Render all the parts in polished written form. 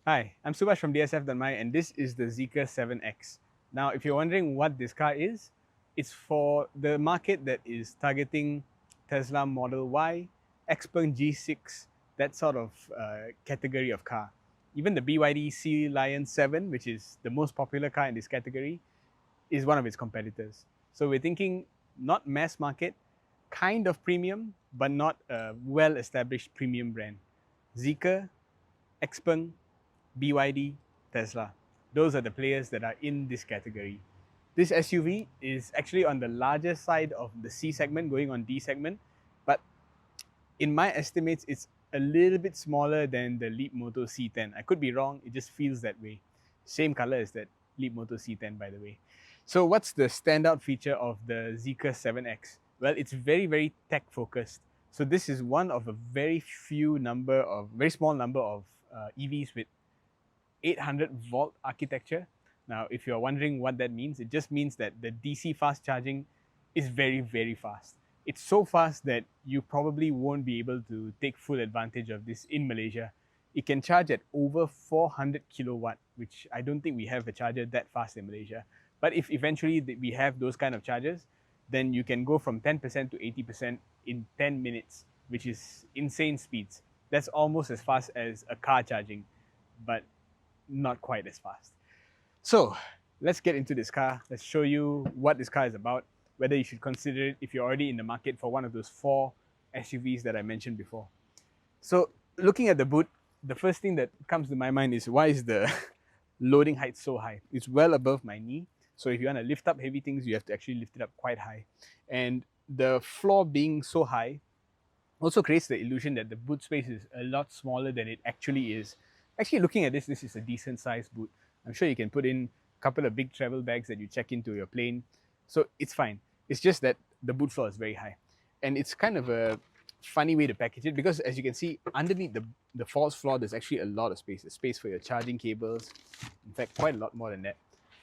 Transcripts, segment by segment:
Hi, I'm Subhash from dsf.my and this is the Zeekr 7X. Now, if you're wondering what this car is, it's for the market that is targeting Tesla Model Y, Xpeng G6, that sort of category of car. Even the BYD Sealion 7, which is the most popular car in this category, is one of its competitors. So we're thinking not mass market, kind of premium, but not a well-established premium brand. Zeekr, Xpeng, BYD, Tesla. Those are the players that are in this category. This SUV is actually on the larger side of the C segment, going on D segment, but in my estimates, it's a little bit smaller than the Leapmoto C10. I could be wrong, it just feels that way. Same color as that Leapmoto C10, by the way. So what's the standout feature of the Zeekr 7X? Well, it's very tech focused. So this is one of a very small number of EVs with 800-volt architecture. Now, if you're wondering what that means, it just means that the DC fast charging is very fast. It's so fast that you probably won't be able to take full advantage of this in Malaysia. It can charge at over 400 kilowatt, which I don't think we have a charger that fast in Malaysia. But if eventually we have those kind of chargers, then you can go from 10% to 80% in 10 minutes, which is insane speeds. That's almost as fast as a car charging, but not quite as fast. So let's get into this car. Let's show you what this car is about, whether you should consider it if you're already in the market for one of those 4 SUVs that I mentioned before. So looking at the boot, the first thing that comes to my mind is, why is the loading height so high? It's well above my knee. So if you want to lift up heavy things, you have to actually lift it up quite high. And the floor being so high also creates the illusion that the boot space is a lot smaller than it actually is. Actually, looking at this is a decent sized boot. I'm sure you can put in a couple of big travel bags that you check into your plane. So it's fine. It's just that the boot floor is very high. And it's kind of a funny way to package it, because as you can see, underneath the false floor, there's actually a lot of space. There's space for your charging cables. In fact, quite a lot more than that.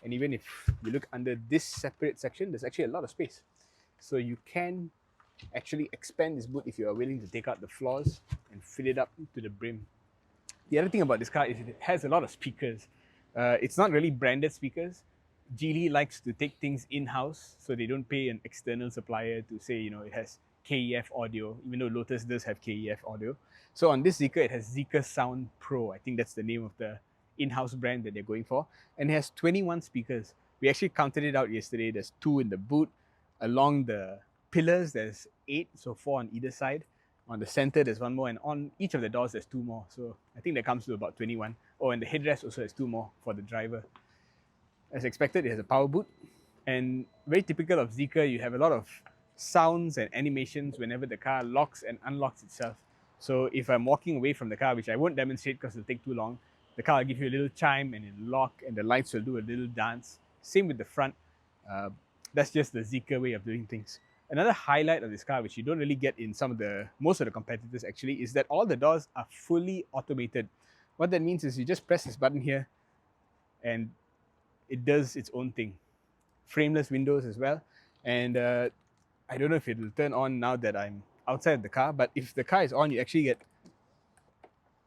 And even if you look under this separate section, there's actually a lot of space. So you can actually expand this boot if you are willing to take out the floors and fill it up to the brim. The other thing about this car is it has a lot of speakers. It's not really branded speakers. Geely likes to take things in-house, so they don't pay an external supplier to say, it has KEF audio, even though Lotus does have KEF audio. So on this Zeekr, it has Zeekr Sound Pro. I think that's the name of the in-house brand that they're going for. And it has 21 speakers. We actually counted it out yesterday. There's 2 in the boot. Along the pillars, there's 8, so 4 on either side. On the center, there's 1 more, and on each of the doors, there's 2 more. So I think that comes to about 21. Oh, and the headrest also has 2 more for the driver. As expected, it has a power boot. And very typical of Zeekr, you have a lot of sounds and animations whenever the car locks and unlocks itself. So if I'm walking away from the car, which I won't demonstrate because it'll take too long, the car will give you a little chime and it'll lock, and the lights will do a little dance. Same with the front. That's just the Zeekr way of doing things. Another highlight of this car, which you don't really get in most of the competitors actually, is that all the doors are fully automated. What that means is you just press this button here and it does its own thing. Frameless windows as well. And I don't know if it will turn on now that I'm outside the car, but if the car is on, you actually get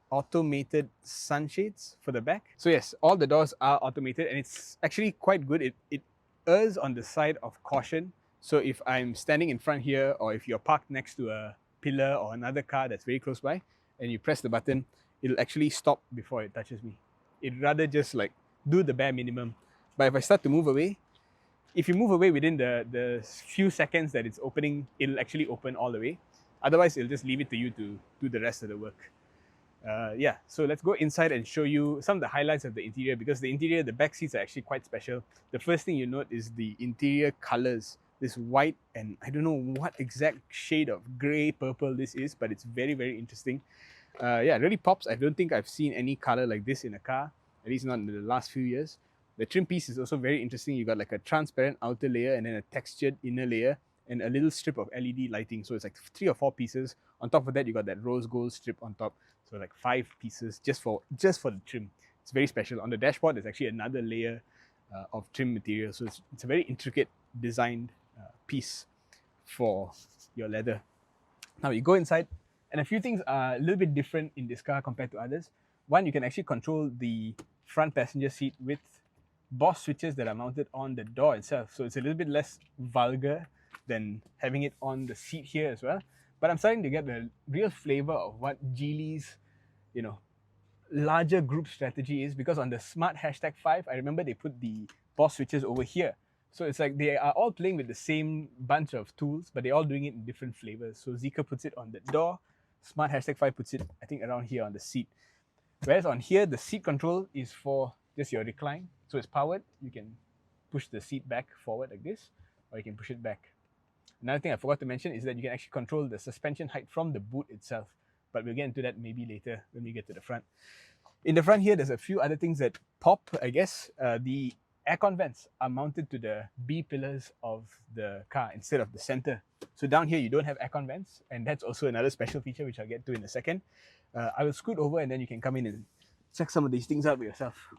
automated sunshades for the back. So yes, all the doors are automated, and it's actually quite good. It errs on the side of caution. So if I'm standing in front here, or if you're parked next to a pillar or another car that's very close by, and you press the button, it'll actually stop before it touches me. It'd rather just like do the bare minimum. But if I start to move away, if you move away within the few seconds that it's opening, it'll actually open all the way. Otherwise, it'll just leave it to you to do the rest of the work. Yeah, so let's go inside and show you some of the highlights of the interior, because the interior, the back seats are actually quite special. The first thing you note is the interior colors. This white and I don't know what exact shade of grey purple this is, but it's very interesting. Yeah, it really pops. I don't think I've seen any color like this in a car, at least not in the last few years. The trim piece is also very interesting. You got like a transparent outer layer and then a textured inner layer and a little strip of LED lighting. So it's like 3 or 4 pieces. On top of that, you got that rose gold strip on top. So like 5 pieces just for the trim. It's very special. On the dashboard, there's actually another layer of trim material. So it's a very intricate designed piece for your leather. Now you go inside, and a few things are a little bit different in this car compared to others. One, you can actually control the front passenger seat with Boss switches that are mounted on the door itself. So it's a little bit less vulgar than having it on the seat here as well. But I'm starting to get the real flavor of what Geely's, you know, larger group strategy is, because on the smart #5, I remember they put the Boss switches over here. So it's like they are all playing with the same bunch of tools, but they're all doing it in different flavors. So Zeekr puts it on the door, smart #5 puts it, I think, around here on the seat. Whereas on here, the seat control is for just your recline. So it's powered. You can push the seat back forward like this, or you can push it back. Another thing I forgot to mention is that you can actually control the suspension height from the boot itself. But we'll get into that maybe later when we get to the front. In the front here, there's a few other things that pop, I guess. The aircon vents are mounted to the B pillars of the car instead of the center. So down here, you don't have aircon vents, and that's also another special feature which I'll get to in a second. I will scoot over and then you can come in and check some of these things out for yourself.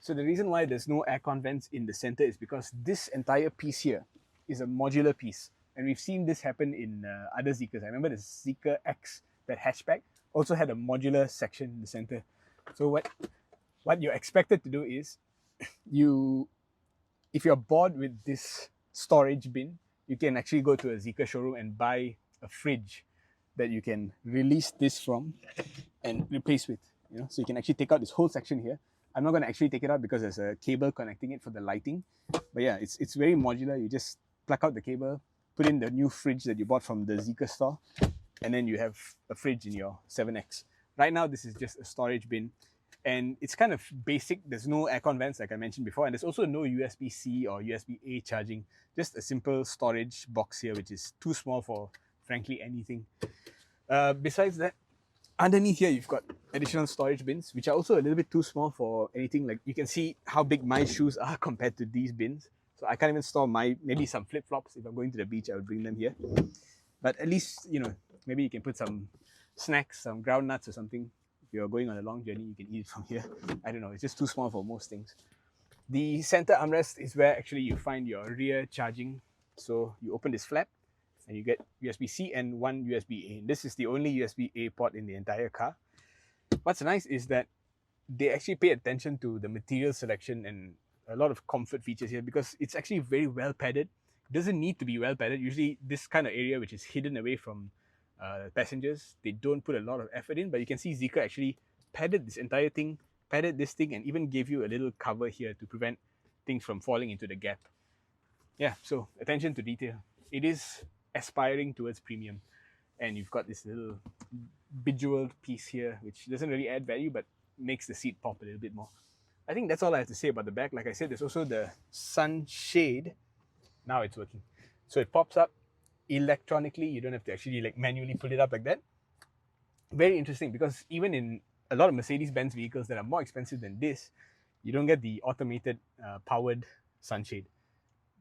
So the reason why there's no aircon vents in the center is because this entire piece here is a modular piece. And we've seen this happen in other Zeekrs. I remember the Zeekr X, that hatchback, also had a modular section in the center. So what you're expected to do is, if you're bored with this storage bin, you can actually go to a Zeekr showroom and buy a fridge that you can release this from and replace with. So you can actually take out this whole section here. I'm not going to actually take it out because there's a cable connecting it for the lighting. But yeah, it's very modular. You just plug out the cable, put in the new fridge that you bought from the Zeekr store, and then you have a fridge in your 7X. Right now, this is just a storage bin, and it's kind of basic. There's no aircon vents like I mentioned before, and there's also no USB-C or USB-A charging. Just a simple storage box here, which is too small for, frankly, anything. Besides that, underneath here, you've got additional storage bins, which are also a little bit too small for anything. Like, you can see how big my shoes are compared to these bins. So I can't even store maybe some flip-flops. If I'm going to the beach, I would bring them here. But at least, maybe you can put some snacks, some ground nuts or something. If you're going on a long journey, you can eat it from here. I don't know, it's just too small for most things. The center armrest is where actually you find your rear charging. So you open this flap and you get USB-C and one USB-A. This is the only USB-A port in the entire car. What's nice is that they actually pay attention to the material selection and a lot of comfort features here, because it's actually very well padded. It doesn't need to be well padded. Usually this kind of area which is hidden away from passengers, they don't put a lot of effort in, but you can see Zeekr actually padded this entire thing, padded this thing, and even gave you a little cover here to prevent things from falling into the gap. Yeah, so attention to detail. It is aspiring towards premium, and you've got this little bejeweled piece here which doesn't really add value but makes the seat pop a little bit more. I think that's all I have to say about the back. Like I said, there's also the sunshade. Now it's working. So it pops up electronically. You don't have to actually manually pull it up like that. Very interesting, because even in a lot of Mercedes-Benz vehicles that are more expensive than this, you don't get the automated powered sunshade.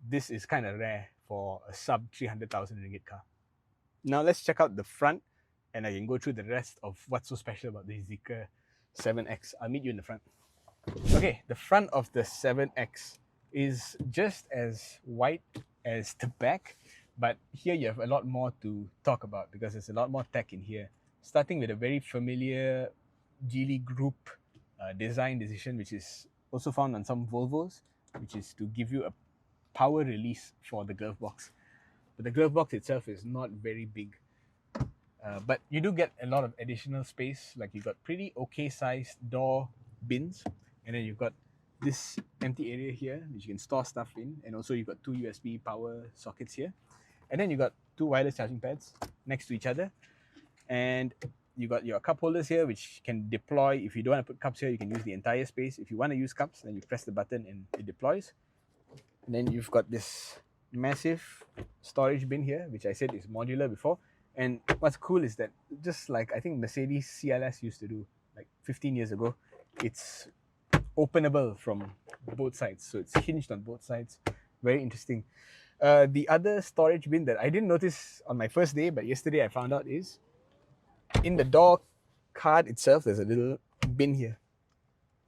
This is kind of rare for a sub 300,000 ringgit car. Now let's check out the front, and I can go through the rest of what's so special about the Zeekr 7X. I'll meet you in the front. Okay, the front of the 7X is just as white as the back, but here you have a lot more to talk about because there's a lot more tech in here. Starting with a very familiar Geely Group design decision, which is also found on some Volvos, which is to give you a power release for the glove box. But the glove box itself is not very big. But you do get a lot of additional space. Like, you've got pretty okay sized door bins, and then you've got this empty area here which you can store stuff in, and also you've got two USB power sockets here, and then you've got two wireless charging pads next to each other, and you got your cup holders here which can deploy. If you don't want to put cups here, you can use the entire space. If you want to use cups, then you press the button and it deploys. And then you've got this massive storage bin here, which I said is modular before. And what's cool is that, just like I think Mercedes CLS used to do like 15 years ago, it's openable from both sides. So it's hinged on both sides. Very interesting. The other storage bin that I didn't notice on my first day, but yesterday I found out, is in the door card itself, there's a little bin here.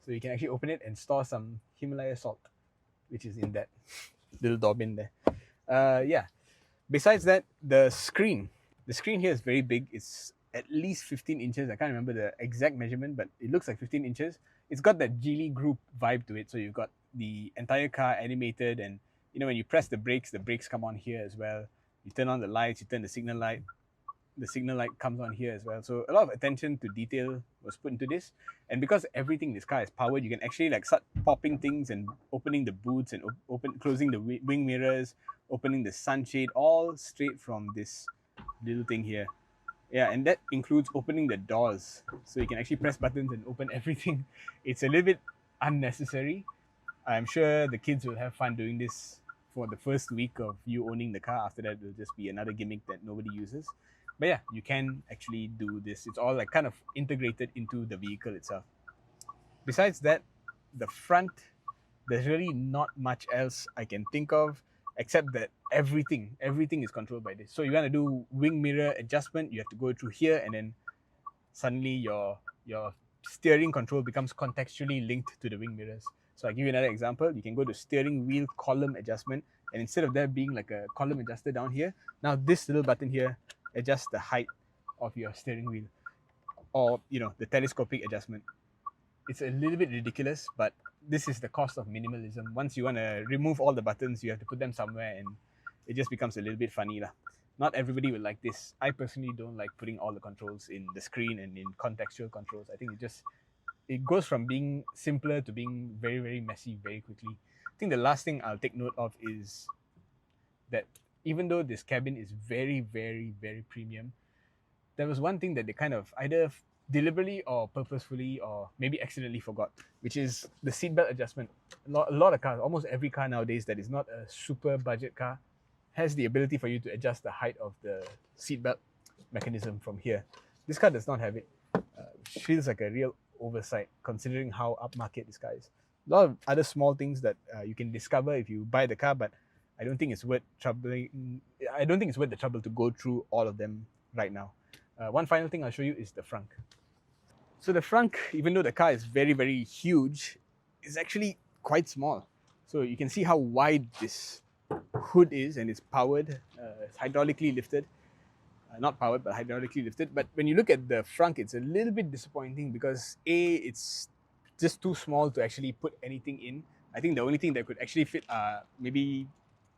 So you can actually open it and store some Himalaya salt, which is in that little door bin there. Yeah. Besides that, the screen here is very big. It's at least 15 inches. I can't remember the exact measurement, but it looks like 15 inches. It's got that Geely Group vibe to it. So you've got the entire car animated, and when you press the brakes come on here as well. You turn on the lights, you turn the signal light comes on here as well. So a lot of attention to detail was put into this. And because everything in this car is powered, you can actually like start popping things and opening the boots and closing the wing mirrors, opening the sunshade, all straight from this little thing here. Yeah, and that includes opening the doors. So you can actually press buttons and open everything. It's a little bit unnecessary. I'm sure the kids will have fun doing this for the first week of you owning the car. After that, it'll just be another gimmick that nobody uses. But yeah, you can actually do this. It's all like kind of integrated into the vehicle itself. Besides that, the front, there's really not much else I can think of except that everything is controlled by this. So you want to do wing mirror adjustment, you have to go through here, and then suddenly your steering control becomes contextually linked to the wing mirrors. So I'll give you another example. You can go to steering wheel column adjustment, and instead of there being like a column adjuster down here, now this little button here adjusts the height of your steering wheel, or the telescopic adjustment. It's a little bit ridiculous, but this is the cost of minimalism. Once you want to remove all the buttons, you have to put them somewhere, and it just becomes a little bit funny lah. Not everybody will like this. I personally don't like putting all the controls in the screen and in contextual controls. I think it goes from being simpler to being very, very messy very quickly. I think the last thing I'll take note of is that even though this cabin is very, very, very premium, there was one thing that they kind of either deliberately or purposefully or maybe accidentally forgot, which is the seatbelt adjustment. A lot of cars, almost every car nowadays that is not a super budget car, has the ability for you to adjust the height of the seatbelt mechanism from here. This car does not have it, which feels like a real oversight considering how upmarket this car is. A lot of other small things that you can discover if you buy the car, but I don't think it's worth the trouble to go through all of them right now. One final thing I'll show you is the frunk. So the frunk, even though the car is very, very huge, is actually quite small. So you can see how wide this hood is, and it's powered, it's hydraulically lifted. Not powered, but hydraulically lifted. But when you look at the frunk, it's a little bit disappointing because it's just too small to actually put anything in. I think the only thing that could actually fit are maybe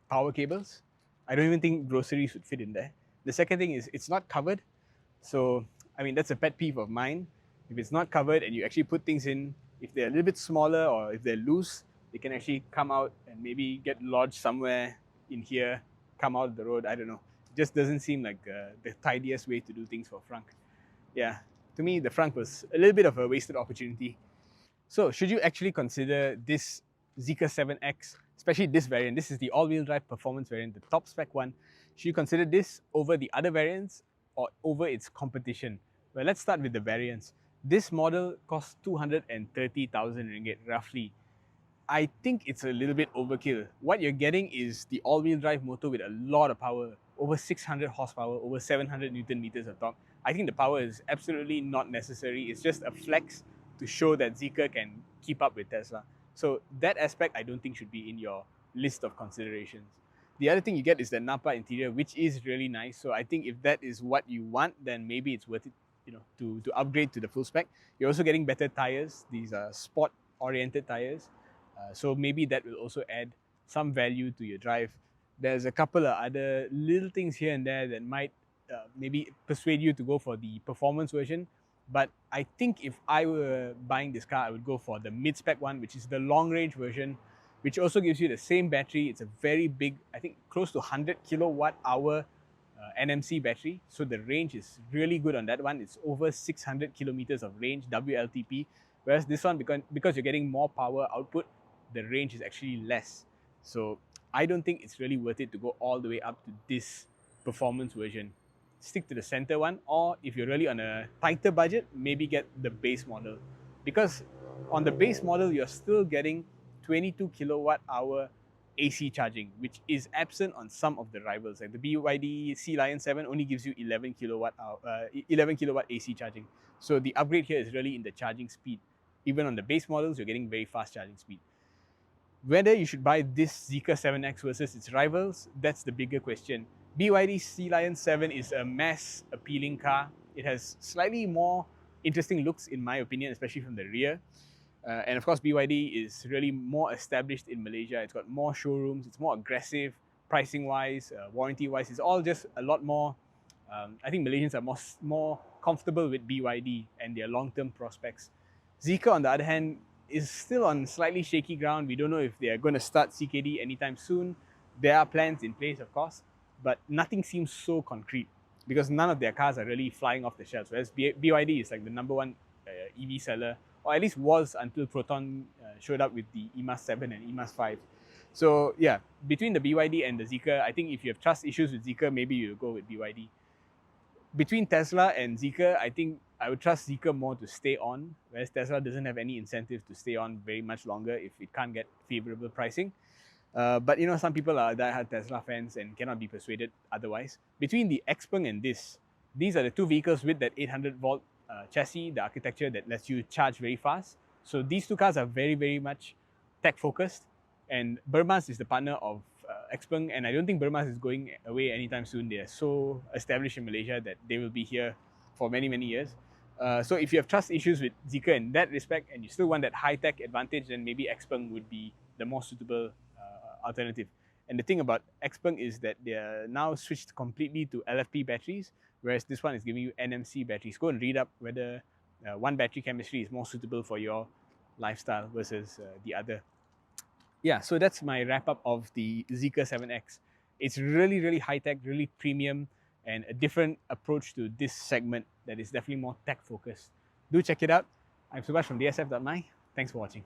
power cables. I don't even think groceries would fit in there. The second thing is it's not covered. So, I mean, that's a pet peeve of mine. If it's not covered and you actually put things in, if they're a little bit smaller or if they're loose, they can actually come out and maybe get lodged somewhere in here, come out of the road. I don't know. It just doesn't seem like the tidiest way to do things for frunk. Yeah, to me, the frunk was a little bit of a wasted opportunity. So, should you actually consider this Zeekr 7X, especially this variant? This is the all-wheel drive performance variant, the top spec one. Should you consider this over the other variants or over its competition? Well, let's start with the variants. This model costs 230,000 ringgit roughly. I think it's a little bit overkill. What you're getting is the all-wheel drive motor with a lot of power, over 600 horsepower, over 700 Newton meters of torque. I think the power is absolutely not necessary. It's just a flex to show that Zeekr can keep up with Tesla. So that aspect I don't think should be in your list of considerations. The other thing you get is the Napa interior, which is really nice. So I think if that is what you want, then maybe it's worth it, to upgrade to the full spec. You're also getting better tires. These are sport-oriented tires. So maybe that will also add some value to your drive. There's a couple of other little things here and there that might maybe persuade you to go for the performance version. But I think if I were buying this car, I would go for the mid-spec one, which is the long-range version, which also gives you the same battery. It's a very big, I think close to 100 kilowatt hour NMC battery. So the range is really good on that one. It's over 600 kilometers of range, WLTP. Whereas this one, because you're getting more power output, the range is actually less. So I don't think it's really worth it to go all the way up to this performance version. Stick to the center one, or if you're really on a tighter budget, maybe get the base model. Because on the base model, you're still getting 22 kilowatt hour AC charging, which is absent on some of the rivals. Like the BYD Sealion 7 only gives you 11 kilowatt AC charging. So the upgrade here is really in the charging speed. Even on the base models, you're getting very fast charging speed. Whether you should buy this Zeekr 7X versus its rivals, that's the bigger question. BYD Sealion 7 is a mass appealing car. It has slightly more interesting looks in my opinion, especially from the rear. And of course, BYD is really more established in Malaysia. It's got more showrooms, it's more aggressive, pricing wise, warranty wise. It's all just a lot more. I think Malaysians are more comfortable with BYD and their long term prospects. Zeekr, on the other hand, is still on slightly shaky ground. We don't know if they are going to start CKD anytime soon. There are plans in place, of course, but nothing seems so concrete because none of their cars are really flying off the shelves. Whereas BYD is like the number one EV seller, or at least was until Proton showed up with the EMAS 7 and EMAS 5. So yeah, between the BYD and the Zeekr, I think if you have trust issues with Zeekr, maybe you go with BYD. Between Tesla and Zeekr, I think I would trust Zeekr more to stay on, whereas Tesla doesn't have any incentive to stay on very much longer if it can't get favorable pricing. But you know, some people are diehard Tesla fans and cannot be persuaded otherwise. Between the Xpeng and these are the two vehicles with that 800 volt chassis, the architecture that lets you charge very fast. So these two cars are very, very much tech focused. And Burmas is the partner of Xpeng, and I don't think Burmas is going away anytime soon. They are so established in Malaysia that they will be here for many, many years. So if you have trust issues with Zeekr in that respect and you still want that high-tech advantage, then maybe Xpeng would be the more suitable alternative. And the thing about Xpeng is that they are now switched completely to LFP batteries, whereas this one is giving you NMC batteries. Go and read up whether one battery chemistry is more suitable for your lifestyle versus the other. Yeah, so that's my wrap up of the Zeekr 7X. It's really, really high tech, really premium, and a different approach to this segment that is definitely more tech focused. Do check it out. I'm Subhash from dsf.my. Thanks for watching.